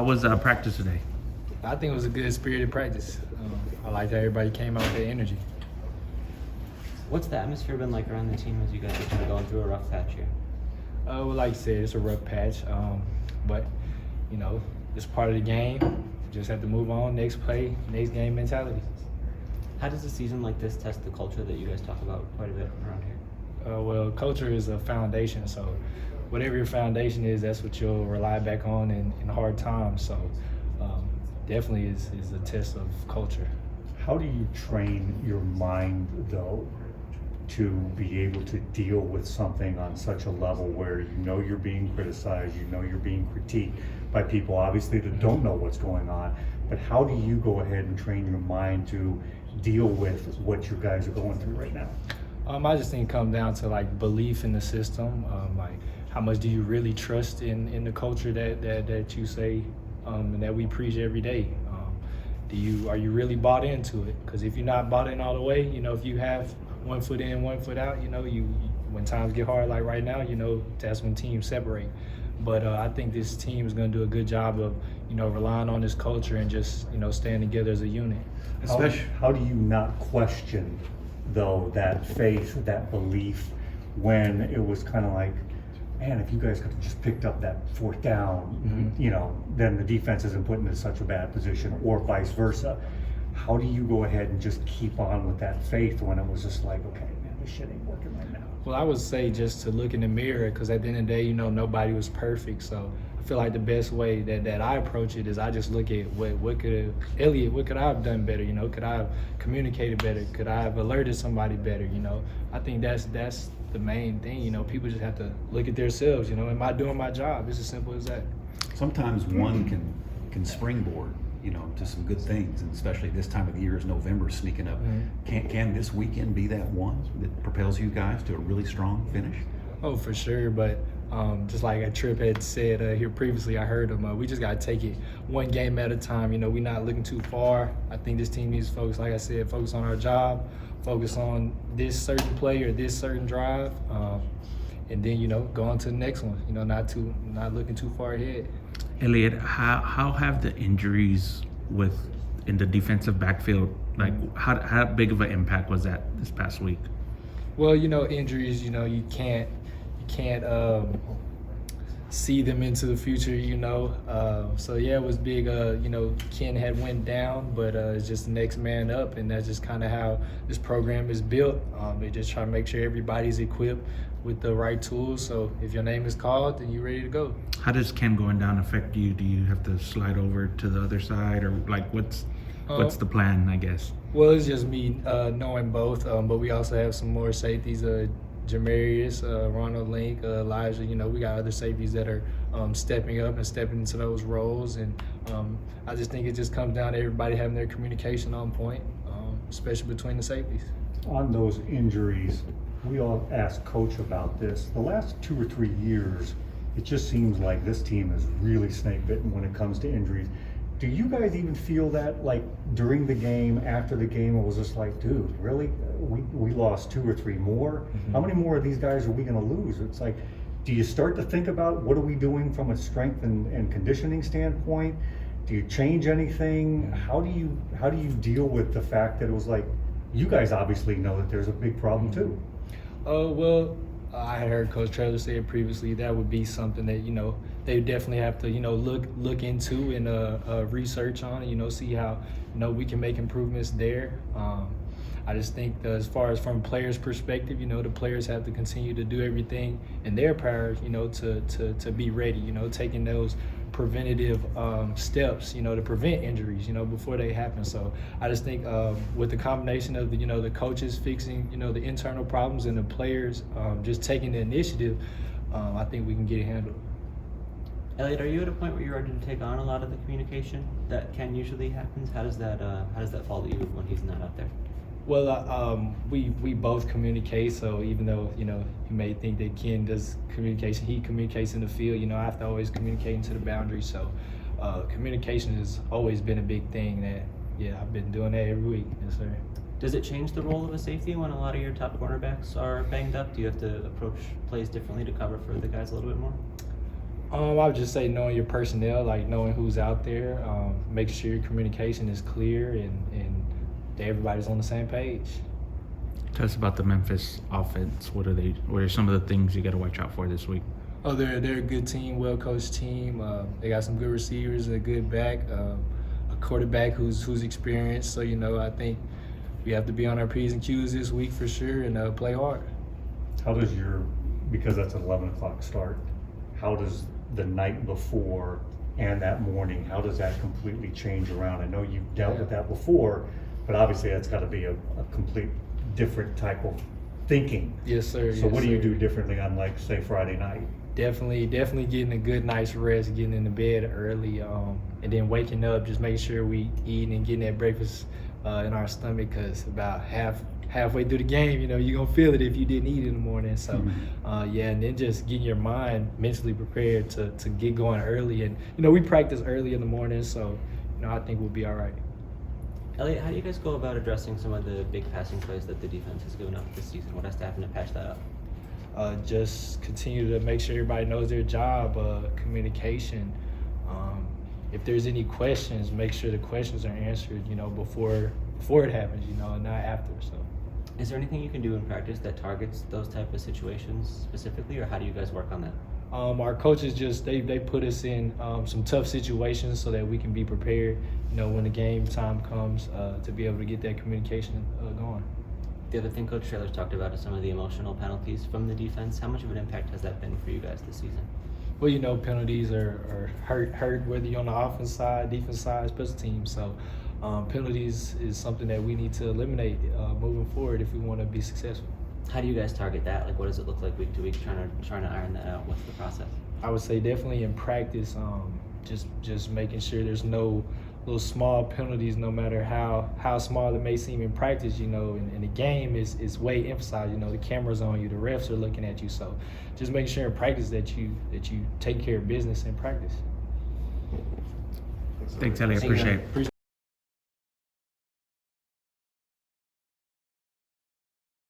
How was practice today? I think it was a good spirited practice. I liked how everybody came out with their energy. What's the atmosphere been like around the team as you guys are kind of going through a rough patch here? Well, like you said, it's a rough patch, but you know, it's part of the game. Just have to move on, next play, next game mentality. How does a season like this test the culture that you guys talk about quite a bit around here? Well, culture is a foundation, so whatever your foundation is, that's what you'll rely back on in hard times. So definitely is a test of culture. How do you train your mind, though, to be able to deal with something on such a level where you know you're being criticized, you know you're being critiqued by people obviously that don't know what's going on, but how do you go ahead and train your mind to deal with what you guys are going through right now? I just think it comes down to like belief in the system, like how much do you really trust in the culture that you say and that we preach every day. Are you really bought into it? Because if you're not bought in all the way, you know, if you have 1 foot in, 1 foot out, you know, you when times get hard like right now, you know, that's when teams separate. But I think this team is going to do a good job of, you know, relying on this culture and just, you know, staying together as a unit. How do you not question, though, that faith, that belief, when it was kind of like, man, if you guys could have just picked up that fourth down, you know, then the defense isn't put into such a bad position, or vice versa. How do you go ahead and just keep on with that faith when it was just like, okay, man, this shit ain't working right now? Well, I would say just to look in the mirror, because at the end of the day, you know, nobody was perfect. So I feel like the best way that I approach it is I just look at what could I have done better? You know, could I have communicated better? Could I have alerted somebody better? You know, I think that's the main thing. You know, people just have to look at themselves. You know, am I doing my job? It's as simple as that. Sometimes one can springboard, you know, to some good things, and especially this time of the year as November sneaking up. Can this weekend be that one that propels you guys to a really strong finish? Oh, for sure, but just like Tripp had said here previously, I heard him, we just got to take it one game at a time. You know, we're not looking too far. I think this team needs to focus, like I said, focus on our job, focus on this certain play or this certain drive, and then, you know, go on to the next one, you know, not looking too far ahead. Elliott, how have the injuries in the defensive backfield, like how big of an impact was that this past week? Well, you know, injuries, you know, you can't see them into the future, you know. So yeah, it was big. You know, Ken had went down, but it's just the next man up, and that's just kind of how this program is built. They just try to make sure everybody's equipped with the right tools. So if your name is called, then you're ready to go. How does Ken going down affect you? Do you have to slide over to the other side, or like what's the plan, I guess? Well, it's just me knowing both, but we also have some more safeties. Jamarius, Ronald Link, Elijah, you know, we got other safeties that are stepping up and stepping into those roles. And I just think it just comes down to everybody having their communication on point, especially between the safeties. On those injuries, we all asked Coach about this. The last 2 or 3 years, it just seems like this team is really snake bitten when it comes to injuries. Do you guys even feel that, like, during the game, after the game, it was just like, dude, really? We lost 2 or 3 more? How many more of these guys are we going to lose? It's like, do you start to think about what are we doing from a strength and conditioning standpoint? Do you change anything? How do you deal with the fact that it was like, you guys obviously know that there's a big problem too? Well, I heard Coach Traylor say it previously. That would be something that, you know, they definitely have to, you know, look into and research on, you know, see how, you know, we can make improvements there. I just think as far as from a player's perspective, you know, the players have to continue to do everything in their power, you know, to be ready, you know, taking those preventative steps, you know, to prevent injuries, you know, before they happen. So I just think with the combination of the, you know, the coaches fixing, you know, the internal problems and the players just taking the initiative, I think we can get it handled. Elliott, are you at a point where you're ready to take on a lot of the communication that Ken usually happens? How does that fall to you when he's not out there? Well, we both communicate, so even though, you know, you may think that Ken does communication, he communicates in the field, you know, I have to always communicate into the boundaries. So communication has always been a big thing that, yeah, I've been doing that every week. Yes, sir. Does it change the role of a safety when a lot of your top cornerbacks are banged up? Do you have to approach plays differently to cover for the guys a little bit more? I would just say knowing your personnel, like knowing who's out there, making sure your communication is clear and that everybody's on the same page. Tell us about the Memphis offense. What are some of the things you got to watch out for this week? Oh, they're a good team, well-coached team. They got some good receivers, a good back, a quarterback who's experienced. So, I think we have to be on our P's and Q's this week for sure and play hard. How does because that's an 11 o'clock start, how does the night before and that morning, how does that completely change around? I know you've dealt with that before, but obviously that's got to be a complete different type of thinking. Yes, sir. So what do you do differently on, like, say, Friday night? Definitely getting a good night's rest, getting into bed early, and then waking up, just making sure we eating and getting that breakfast in our stomach, because about halfway through the game, you're going to feel it if you didn't eat in the morning. So, and then just getting your mind mentally prepared to get going early. And, we practice early in the morning, so, I think we'll be all right. Elliott, how do you guys go about addressing some of the big passing plays that the defense has given up this season? What has to happen to patch that up? Just continue to make sure everybody knows their job, communication. If there's any questions, make sure the questions are answered, before it happens, and not after. So, is there anything you can do in practice that targets those type of situations specifically, or how do you guys work on that? Our coaches they put us in some tough situations so that we can be prepared, when the game time comes, to be able to get that communication going. The other thing Coach Traylor's talked about is some of the emotional penalties from the defense. How much of an impact has that been for you guys this season? Well, penalties are hurt whether you're on the offense side, defense side, special teams. So penalties is something that we need to eliminate moving forward if we want to be successful. How do you guys target that? Like, what does it look like week to week, trying to iron that out? What's the process? I would say definitely in practice, just making sure there's no little small penalties, no matter how small it may seem in practice, in the game is way emphasized, the camera's on you, the refs are looking at you. So just making sure in practice that you take care of business in practice. Thanks, Elliott. Appreciate it.